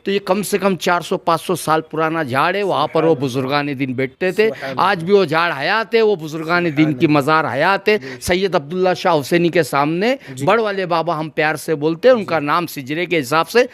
تو یہ کم سے کم 400-500 سال پرانا جھاڑ ہے. وہاں پر وہ بزرگان دین بیٹھتے تھے. آج بھی وہ جھاڑ حیات ہے, وہ بزرگان دین کی مزار حیات ہے. سید عبداللہ شاہ حسینی کے سامنے بڑ والے بابا ہم پیار سے بولتے ہیں, ان کا نام سجرے کے حساب سے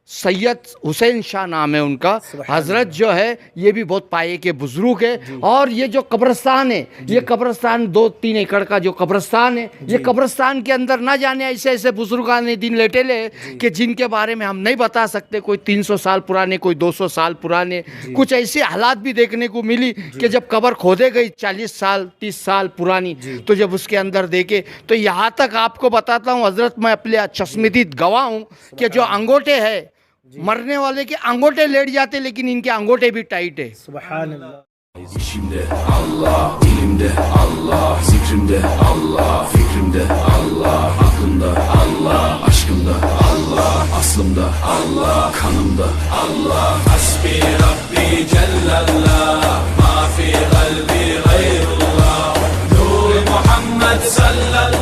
سید حسین شاہ نام ہے ان کا. حضرت جو ہے یہ بھی بہت پائے کے بزرگ ہے. اور یہ جو قبرستان ہے, یہ قبرستان 2-3 ایکڑ کا جو قبرستان ہے, یہ قبرستان کے اندر نہ جانے ایسے ایسے بزرگان دین لیٹے لے کہ جن کے بارے میں ہم نہیں بتا سکتے. کوئی 300 سال پرانے, کوئی 200 سال پرانے. کچھ ایسے حالات بھی دیکھنے کو ملی کہ جب قبر کھودے گئی 40 سال 30 سال پرانی, تو جب اس کے اندر دیکھے تو یہاں تک آپ کو بتاتا ہوں حضرت, میں اپنے چشمدید گواہ ہوں کہ جو انگوٹھے ہے مرنے والے کے انگوٹھے لیٹ جاتے, لیکن ان کے انگوٹھے بھی ٹائٹ ہے. سبحان اللہ. İçimde Allah, dilimde Allah, zikrimde Allah, fikrimde Allah, aklımda Allah, aşkımda Allah, aslımda Allah, kanımda Allah. Hasbi Rabbi Cellallah, ma fi kalbi gayrullah, Nur Muhammed sallallahu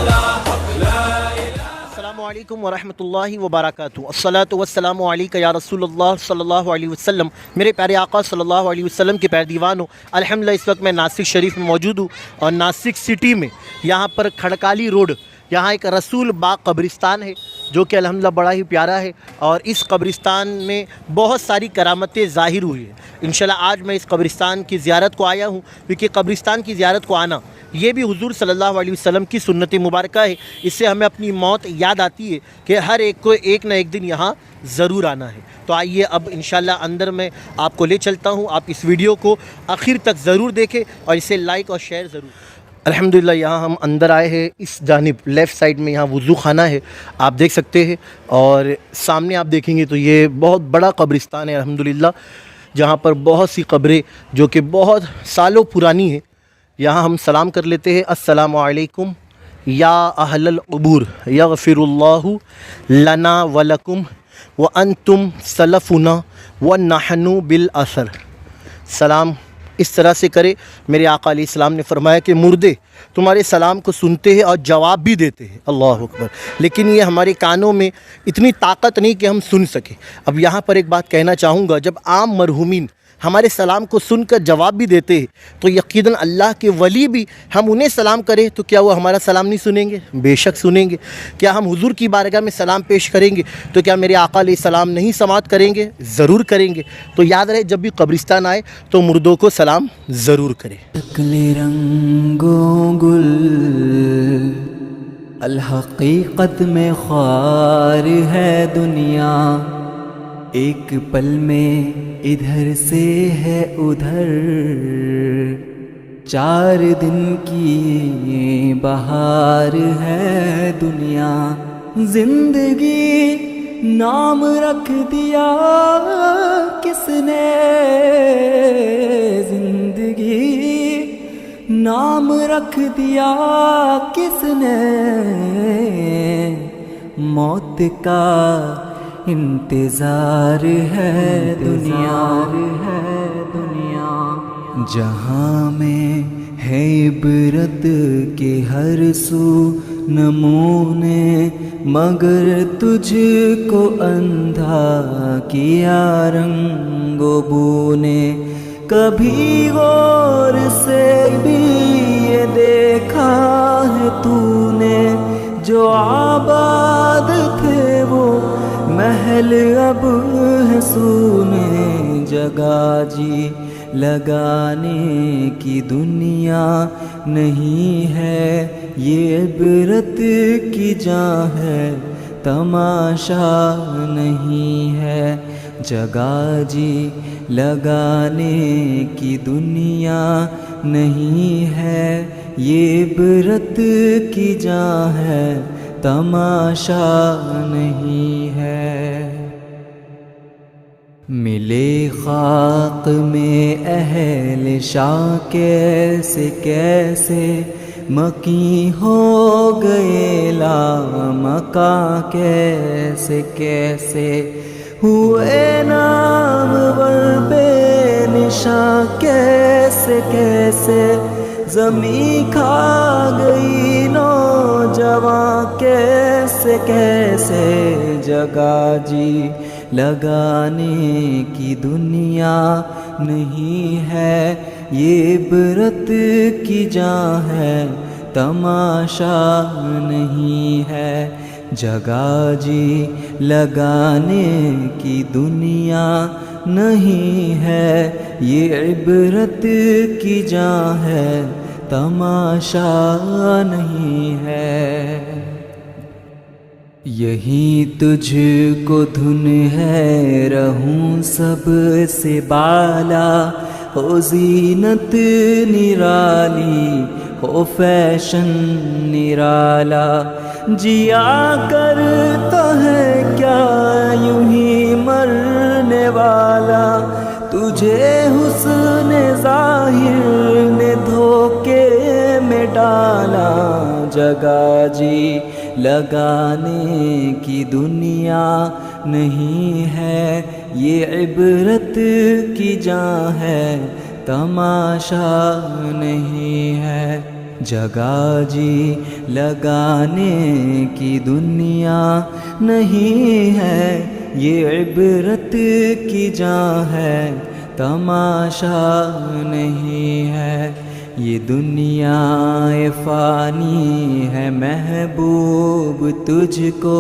السلام علیکم ورحمۃ اللہ وبرکاتہ. الصلاۃ والسلام علیک یا رسول اللہ صلی اللہ علیہ وسلم. میرے پیارے آقا صلی اللہ علیہ وسلم کے پیر دیوانوں, الحمدللہ اس وقت میں ناسک شریف میں موجود ہوں, اور ناسک سٹی میں یہاں پر کھڑکالی روڈ, یہاں ایک رسول باغ قبرستان ہے جو کہ الحمدللہ بڑا ہی پیارا ہے. اور اس قبرستان میں بہت ساری کرامتیں ظاہر ہوئی ہیں. انشاءاللہ آج میں اس قبرستان کی زیارت کو آیا ہوں, کیونکہ قبرستان کی زیارت کو آنا یہ بھی حضور صلی اللہ علیہ وسلم کی سنت مبارکہ ہے. اس سے ہمیں اپنی موت یاد آتی ہے کہ ہر ایک کو ایک نہ ایک دن یہاں ضرور آنا ہے. تو آئیے اب انشاءاللہ اندر میں آپ کو لے چلتا ہوں. آپ اس ویڈیو کو آخر تک ضرور دیکھیں اور اسے لائک اور شیئر ضرور. الحمدللہ یہاں ہم اندر آئے ہیں. اس جانب لیفٹ سائڈ میں یہاں وضو خانہ ہے, آپ دیکھ سکتے ہیں. اور سامنے آپ دیکھیں گے تو یہ بہت بڑا قبرستان ہے الحمدللہ, جہاں پر بہت سی قبریں جو کہ بہت سالوں پرانی ہیں. یہاں ہم سلام کر لیتے ہیں, السلام علیکم یا اہل القبور یغفر اللہ لنا ولکم وانتم سلفنا ونحن بالاثر. سلام اس طرح سے کرے. میرے آقا علیہ السلام نے فرمایا کہ مردے تمہارے سلام کو سنتے ہیں اور جواب بھی دیتے ہیں. اللہ اکبر. لیکن یہ ہمارے کانوں میں اتنی طاقت نہیں کہ ہم سن سکیں. اب یہاں پر ایک بات کہنا چاہوں گا, جب عام مرحومین ہمارے سلام کو سن کر جواب بھی دیتے ہیں تو یقیناً اللہ کے ولی بھی ہم انہیں سلام کریں تو کیا وہ ہمارا سلام نہیں سنیں گے؟ بے شک سنیں گے. کیا ہم حضور کی بارگاہ میں سلام پیش کریں گے تو کیا میرے آقا علیہ السلام نہیں سماعت کریں گے؟ ضرور کریں گے. تو یاد رہے جب بھی قبرستان آئے تو مردوں کو سلام ضرور کریں. شکل رنگوں گل الحقیقت میں خوار ہے دنیا, ایک پل میں ادھر سے ہے ادھر, 4 دن کی بہار ہے دنیا. زندگی نام رکھ دیا کس نے, زندگی نام رکھ دیا کس نے, موت کا انتظار ہے دنیا. جہاں میں ہے عبرت کے ہر سو نمونے, مگر تجھ کو اندھا کیا رنگ و بو نے. کبھی غور سے بھی یہ دیکھا ہے تو نے, جو آباد تھے وہ محل اب ہے سونے. جگہ جی لگانے کی دنیا نہیں ہے, یہ عبرت کی جان ہے تماشا نہیں ہے. جگہ جی لگانے کی دنیا نہیں ہے, یہ عبرت کی جان ہے تماشا نہیں ہے. ملے خاک میں اہل شاہ کیسے کیسے, مکی ہو گئے لامکاں کیسے کیسے, ہوئے نامور بے نشاں کیسے کیسے, زمین کھا گئی نوجوان کیسے کیسے. جگہ جی لگانے کی دنیا نہیں ہے، یہ عبرت کی جاں ہے، تماشا نہیں ہے۔ جگہ جی لگانے کی دنیا نہیں ہے، یہ عبرت کی جاں ہے، تماشا نہیں ہے۔ یہی تجھ کو دھن ہے، رہوں سب سے بالا، ہو زینت نرالی، ہو فیشن نرالا۔ جیا کرتا ہے کیا یوں ہی مرنے والا، تجھے حسن ظاہر نے دھوکے میں ڈالا۔ جگہ جی لگانے کی دنیا نہیں ہے، یہ عبرت کی جاں ہے، تماشا نہیں ہے۔ جگہ جی لگانے کی دنیا نہیں ہے، یہ عبرت کی جاں ہے، تماشا نہیں ہے۔ یہ دنیا فانی ہے محبوب، تجھ کو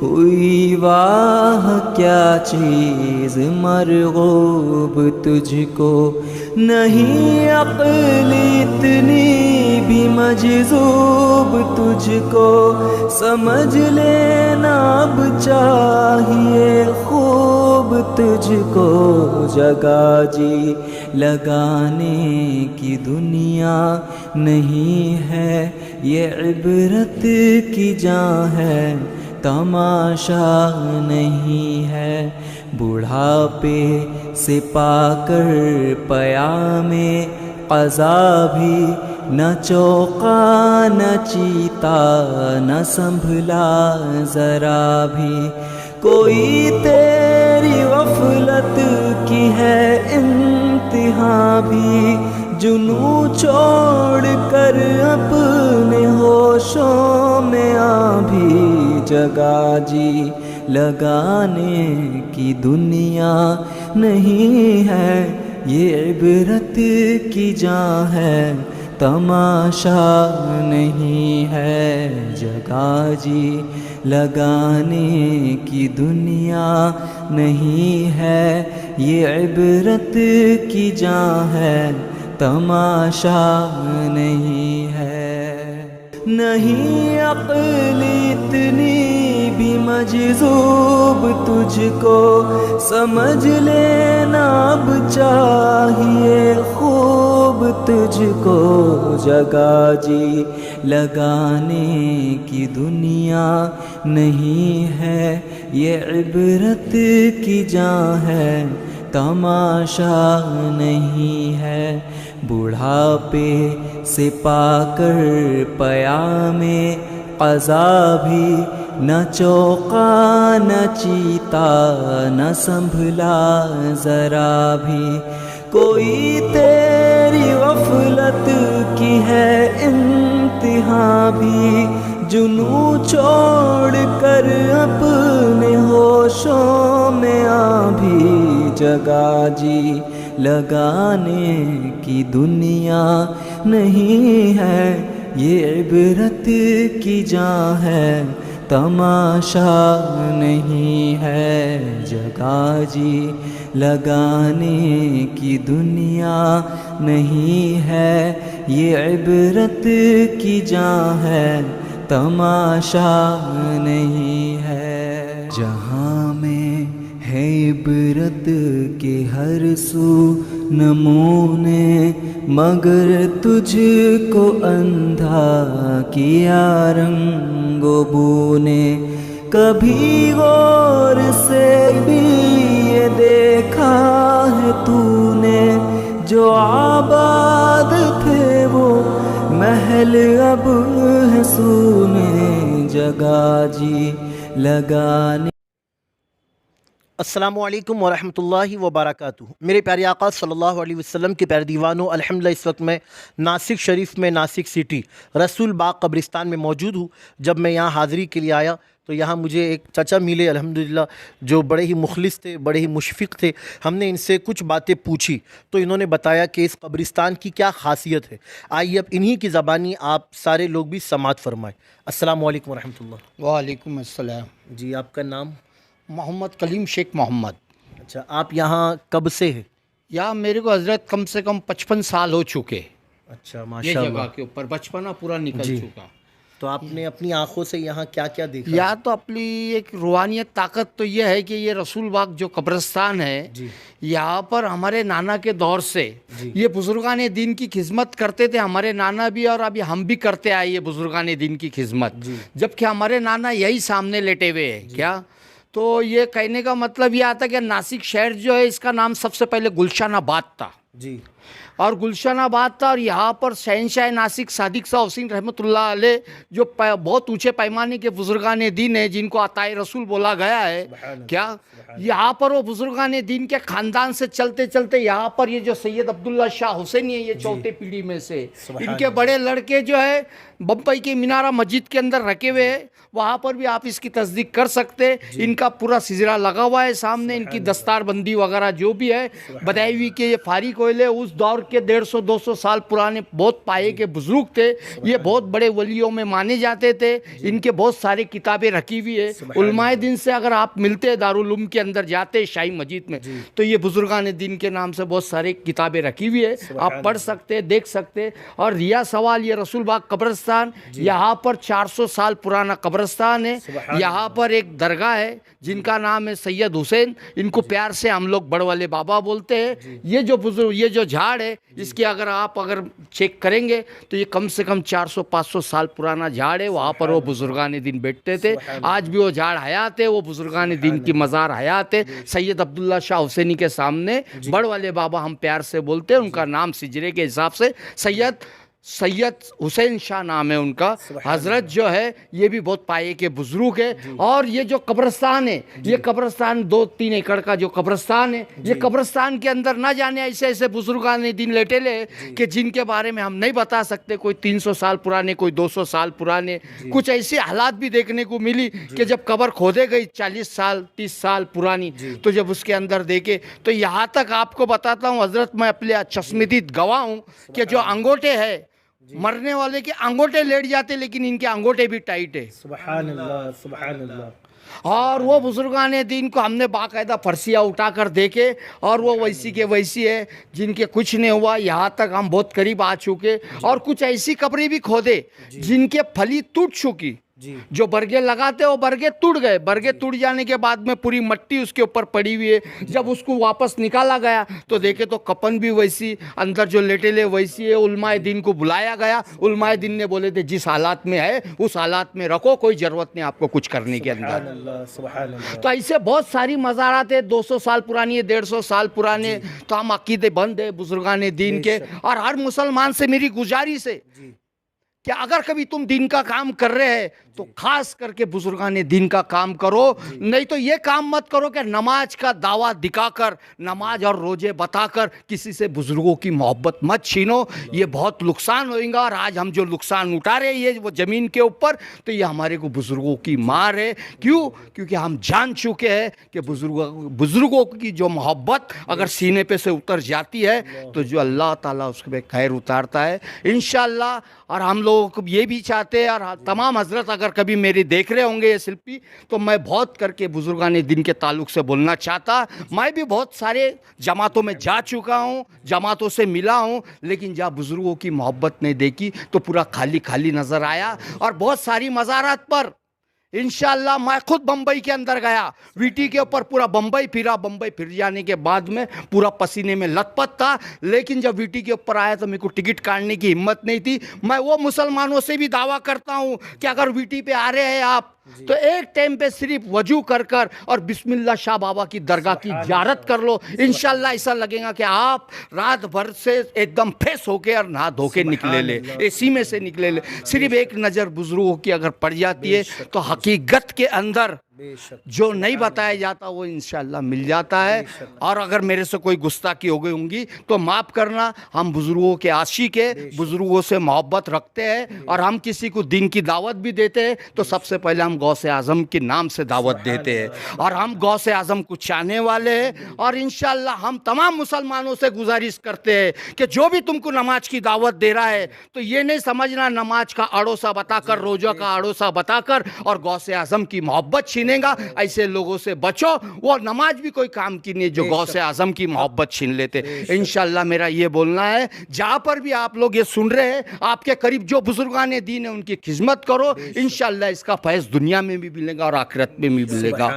ہوئی واہ کیا چیز مرغوب، تجھ کو نہیں عقل اتنی بھی مجذوب، تجھ کو سمجھ لینا اب چاہیے خوب، تجھ کو جگہ جی لگانے کی دنیا نہیں ہے، یہ عبرت کی جاں ہے، تماشا نہیں ہے۔ بڑھاپے سے پا کر پیام قضا بھی، نہ چوکا نہ چیتا نہ سنبھلا ذرا بھی، کوئی تیری غفلت کی ہے انتہا بھی، جنوں چھوڑ کر اپنے ہوشوں میں آ بھی۔ جگہ جی لگانے کی دنیا نہیں ہے، یہ عبرت کی جاں ہے، تماشا نہیں ہے۔ جگہ جی لگانے کی دنیا نہیں ہے، یہ عبرت کی جاں ہے، تماشا نہیں ہے۔ نہیں عقل اتنی بھی مجذوب، تجھ کو سمجھ لینا اب چاہیے خوب، تجھ کو جگہ جی لگانے کی دنیا نہیں ہے، یہ عبرت کی جاں ہے، تماشا نہیں ہے۔ بڑھاپے سے پا کر پیام قضا بھی، نہ چوکا نہ چیتا نہ سنبھلا ذرا بھی، کوئی تیری غفلت کی ہے انتہا بھی، جنوں چھوڑ کر اپنے ہوشوں میں آ بھی۔ جگہ جی لگانے کی دنیا نہیں ہے، یہ عبرت کی جاں ہے، تماشا نہیں ہے۔ جگہ جی لگانے کی دنیا نہیں ہے، یہ عبرت کی جاں ہے، تماشا نہیں ہے۔ جہاں میں ہے عبرت کے ہر سو نمونے، مگر تجھ کو اندھا کیا رنگ و بو نے، کبھی غور سے بھی یہ دیکھا ہے تو نے، جو آباد تھے وہ محل اب ہے سونے۔ جگہ جی لگانے۔ السلام علیکم ورحمۃ اللہ وبرکاتہ۔ میرے پیارے آقا صلی اللہ علیہ وسلم کے پیارے دیوانوں، الحمدللہ اس وقت میں ناسک شریف میں، ناسک سٹی رسول باغ قبرستان میں موجود ہوں۔ جب میں یہاں حاضری کے لیے آیا تو یہاں مجھے ایک چچا ملے الحمدللہ جو بڑے ہی مخلص تھے، بڑے ہی مشفق تھے. ہم نے ان سے کچھ باتیں پوچھی تو انہوں نے بتایا کہ اس قبرستان کی کیا خاصیت ہے. آئیے اب انہی کی زبانی آپ سارے لوگ بھی سماعت فرمائیں. السلام علیکم ورحمۃ اللہ. وعلیکم السلام. جی آپ کا نام؟ محمد کلیم شیخ محمد. اچھا، آپ یہاں کب سے ہیں؟ یہاں میرے کو حضرت کم سے کم 55 سال ہو چکے. اچھا یہ ماشاء جگہ اللہ. کے اوپر بچپنا پورا نکل جی. چکا. تو آپ نے اپنی آنکھوں سے یہاں کیا کیا دیکھا؟ یا تو اپنی ایک روحانیت طاقت تو یہ ہے کہ یہ رسول باغ جو قبرستان ہے جی یہاں پر ہمارے نانا کے دور سے جی. یہ بزرگان دین کی خدمت کرتے تھے. ہمارے نانا بھی اور ابھی ہم بھی کرتے آئے یہ بزرگان دین کی خدمت. جی. جبکہ ہمارے نانا یہی سامنے لیٹے ہوئے ہیں. کیا تو یہ کہنے کا مطلب یہ آتا کہ ناسک شہر جو ہے اس کا نام سب سے پہلے گلشن آباد تھا. جی اور گلشن آباد تھا. اور یہاں پر شہنشاہ ناسک صادق شاہ حسین رحمۃ اللہ علیہ جو بہت اونچے پیمانے کے بزرگان دین ہیں جن کو عطائے رسول بولا گیا ہے. کیا یہاں پر وہ بزرگان دین کے خاندان سے چلتے چلتے یہاں پر یہ جو سید عبداللہ شاہ حسینی ہے یہ چوتھے پیڑھی میں سے ان کے بڑے لڑکے جو ہے بمبئی کے مینارہ مسجد کے اندر رکھے ہوئے ہیں. وہاں پر بھی آپ اس کی تصدیق کر سکتے. ان کا پورا سجرہ لگا ہوا ہے سامنے. ان کی دستار بندی وغیرہ جو بھی ہے بدائی ہوئی کہ یہ فارغ ہوئے اس دور کے 150-200 سال پرانے بہت پائے کے بزرگ تھے. یہ بہت بڑے ولیوں میں مانے جاتے تھے. ان کے بہت ساری کتابیں رکھی ہوئی ہے. علماء دین سے اگر آپ ملتے دارالعلوم کے اندر جاتے شاہی مسجد میں تو یہ بزرگان دین کے نام سے بہت ساری کتابیں رکھی ہوئی ہے. آپ پڑھ سکتے دیکھ سکتے. اور ریا سوال یہ رسول باغ قبرستان یہاں پر 400 سال پرانا قبرستان ہے. یہاں پر ایک درگاہ ہے جن کا نام ہے سید حسین. ان کو پیار سے ہم لوگ بڑ والے بابا بولتے ہیں. یہ جو بزرگ یہ جو جھاڑ ہے اس کی اگر آپ چیک کریں گے تو یہ کم سے کم 400-500 سال پرانا جھاڑ ہے. وہاں پر وہ بزرگان دین بیٹھتے تھے. آج بھی وہ جھاڑ حیات ہے. وہ بزرگان دین کی مزار حیات ہے. سید عبداللہ شاہ حسینی کے سامنے بڑ والے بابا ہم پیار سے بولتے ہیں. ان کا نام سجرے کے حساب سے سید حسین شاہ نام ہے ان کا. حضرت جو ہے یہ بھی بہت پائے کے بزرگ ہے. اور یہ جو قبرستان ہے یہ قبرستان 2-3 ایکڑ کا جو قبرستان ہے یہ قبرستان کے اندر نہ جانے ایسے ایسے بزرگان دین لیٹے لے کہ جن کے بارے میں ہم نہیں بتا سکتے. کوئی 300 سال پرانے کوئی 200 سال پرانے. کچھ ایسے حالات بھی دیکھنے کو ملی کہ جب قبر کھودے گئی 40 سال 30 سال پرانی تو جب اس کے اندر دیکھے تو یہاں تک آپ کو بتاتا ہوں حضرت میں اپنے چشمدید گواہ ہوں کہ جو انگوٹھے ہے مرنے والے کے انگوٹھے لیٹ جاتے لیکن ان کے انگوٹھے بھی ٹائٹ ہے. سبحان اللہ سبحان اللہ. اور وہ بزرگان دین کو ہم نے باقاعدہ فرشیاں اٹھا کر دیکھے اور وہ ویسی کے ویسی ہے جن کے کچھ نہیں ہوا. یہاں تک ہم بہت قریب آ چکے. اور کچھ ایسی قبریں بھی کھودے جن کے پھلی ٹوٹ چکی. جو برگے لگاتے وہ برگے ٹوٹ گئے. برگے ٹوٹ جانے کے بعد میں پوری مٹی اس کے اوپر پڑی ہوئی ہے. جب اس کو واپس نکالا گیا تو دیکھے تو کپن بھی ویسی اندر جو لیٹے لے ویسی ہے. علماء دین کو بلایا گیا. علماء دین نے بولے تھے جس حالات میں ہے اس حالات میں رکھو. کوئی ضرورت نہیں آپ کو کچھ کرنے کے اندر. تو ایسے بہت ساری مزارات ہے 200 سال پرانی ہے 150 سال پرانے. تو ہم عقیدے بند ہے بزرگان دین کے. اور ہر مسلمان سے میری گزارش ہے کہ اگر کبھی تم دین کا کام کر رہے ہیں تو خاص کر کے بزرگان دین کا کام کرو. نہیں تو یہ کام مت کرو کہ نماز کا دعویٰ دکھا کر نماز اور روزے بتا کر کسی سے بزرگوں کی محبت مت چھینو. یہ بہت نقصان ہوئے گا. اور آج ہم جو نقصان اٹھا رہے ہیں وہ زمین کے اوپر تو یہ ہمارے کو بزرگوں کی مار ہے. کیوں؟ کیونکہ ہم جان چکے ہیں کہ بزرگوں کی جو محبت اگر سینے پہ سے اتر جاتی ہے تو جو اللہ تعالیٰ اس پہ خیر اتارتا ہے انشاءاللہ. اور ہم لوگوں کو یہ بھی چاہتے ہیں اور تمام حضرت اگر کبھی میری دیکھ رہے ہوں گے یہ سلپی تو میں بہت کر کے بزرگان دین کے تعلق سے بولنا چاہتا. میں بھی بہت سارے جماعتوں میں جا چکا ہوں جماعتوں سے ملا ہوں لیکن جہاں بزرگوں کی محبت نہیں دیکھی تو پورا خالی خالی نظر آیا. اور بہت ساری مزارات پر انشاءاللہ میں خود بمبئی کے اندر گیا. ویٹی کے اوپر پورا بمبئی پھرا. بمبئی پھر جانے کے بعد میں پورا پسینے میں لت پت تھا. لیکن جب ویٹی کے اوپر آیا تو میرے کو ٹکٹ کاٹنے کی ہمت نہیں تھی. میں وہ مسلمانوں سے بھی دعویٰ کرتا ہوں کہ اگر ویٹی پہ آ رہے ہیں آپ تو ایک ٹائم پہ صرف وضو کر کر اور بسم اللہ شاہ بابا کی درگاہ کی زیارت کر لو. انشاءاللہ ایسا لگے گا کہ آپ رات بھر سے ایک دم فیس ہو کے اور نہا دھو کے نکلے لے اسی میں سے نکلے لے. صرف ایک نظر بزرگوں کی اگر پڑ جاتی ہے تو حقیقت کے اندر بے شک جو نہیں بتایا جاتا وہ انشاءاللہ مل جاتا ہے. اور اگر میرے سے کوئی گستاخی ہو گئی ہوں گی تو معاف کرنا. ہم بزرگوں کے عاشق ہیں, بزرگوں سے محبت رکھتے ہیں, اور ہم کسی کو دین کی دعوت بھی دیتے ہیں تو سب سے پہلے ہم غوث اعظم کے نام سے دعوت دیتے ہیں, اور ہم غوث اعظم کو چاہنے والے ہیں. اور انشاءاللہ ہم تمام مسلمانوں سے گزارش کرتے ہیں کہ جو بھی تم کو نماز کی دعوت دے رہا ہے تو یہ نہیں سمجھنا نماز کا اڑوسا بتا کر, روزہ کا اڑوسا بتا کر اور غوث اعظم کی محبت چھینے گا. ایسے لوگوں سے بچو, وہ نماز بھی کوئی کام کی نہیں جو غوث اعظم کی محبت چھین لیتے. انشاءاللہ میرا یہ بولنا ہے, جہاں پر بھی آپ لوگ یہ سن رہے ہیں, آپ کے قریب جو بزرگان دین ہیں ان کی خدمت کرو. انشاءاللہ اس کا فیض دنیا میں بھی ملے گا اور آخرت میں بھی ملے گا.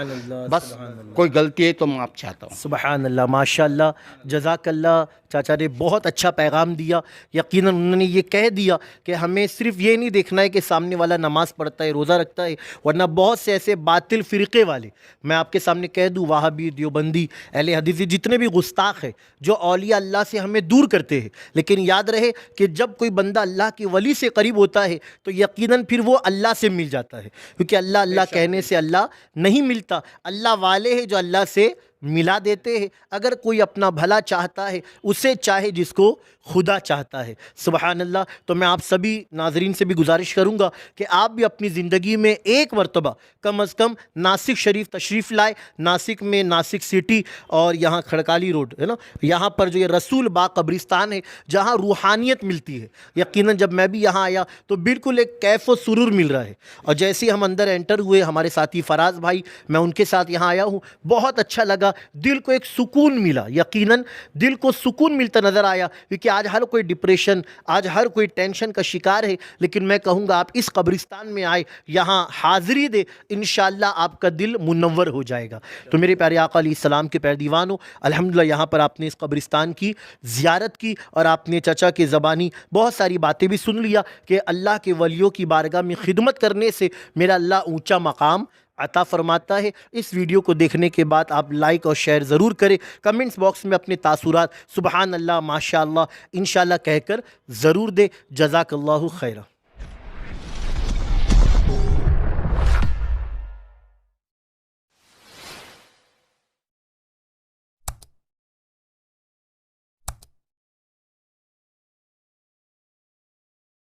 بس کوئی غلطی ہے تو معاف چاہتا ہوں. سبحان اللہ, ماشاءاللہ, جزاک اللہ. چاچا نے بہت اچھا پیغام دیا. یقیناً انہوں نے یہ کہہ دیا کہ ہمیں صرف یہ نہیں دیکھنا ہے کہ سامنے والا نماز پڑھتا ہے, روزہ رکھتا ہے, ورنہ بہت سے ایسے باطل فرقے والے, میں آپ کے سامنے کہہ دوں, وہابی, دیوبندی, اہل حدیث, جتنے بھی گستاخ ہیں جو اولیاء اللہ سے ہمیں دور کرتے ہیں. لیکن یاد رہے کہ جب کوئی بندہ اللہ کے ولی سے قریب ہوتا ہے تو یقیناً پھر وہ اللہ سے مل جاتا ہے, کیونکہ اللہ کہنے سے اللہ نہیں ملتا. اللہ والے ہیں جو اللہ سے ملا دیتے ہیں. اگر کوئی اپنا بھلا چاہتا ہے اسے چاہے جس کو خدا چاہتا ہے. سبحان اللہ. تو میں آپ سبھی ناظرین سے بھی گزارش کروں گا کہ آپ بھی اپنی زندگی میں ایک مرتبہ کم از کم ناسک شریف تشریف لائے. ناسک میں ناسک سٹی اور یہاں کھڑکالی روڈ ہے نا, یہاں پر جو یہ رسول باغ قبرستان ہے جہاں روحانیت ملتی ہے. یقیناً جب میں بھی یہاں آیا تو بالکل ایک کیف و سرور مل رہا ہے. اور جیسے ہی ہم اندر انٹر ہوئے, ہمارے ساتھی فراز بھائی, میں ان کے ساتھ یہاں آیا ہوں, بہت اچھا لگا. دل کو ایک سکون ملا. یقیناً دل کو سکون ملتا نظر آیا, کیونکہ آج ہر کوئی ڈپریشن, آج ہر کوئی ٹینشن کا شکار ہے. لیکن میں کہوں گا آپ اس قبرستان میں آئے, یہاں حاضری دے, انشاءاللہ آپ کا دل منور ہو جائے گا. تو میرے پیارے آقا علیہ السلام کے پیردیوانوں, الحمدللہ یہاں پر آپ نے اس قبرستان کی زیارت کی اور آپ نے چچا کے زبانی بہت ساری باتیں بھی سن لیا کہ اللہ کے ولیوں کی بارگاہ میں خدمت کرنے سے میرا اللہ اونچا مقام عطا فرماتا ہے. اس ویڈیو کو دیکھنے کے بعد آپ لائک اور شیئر ضرور کریں. کمنٹس باکس میں اپنے تاثرات سبحان اللہ, ماشاء اللہ, انشاءاللہ کہہ کر ضرور دے. جزاک اللہ خیرہ.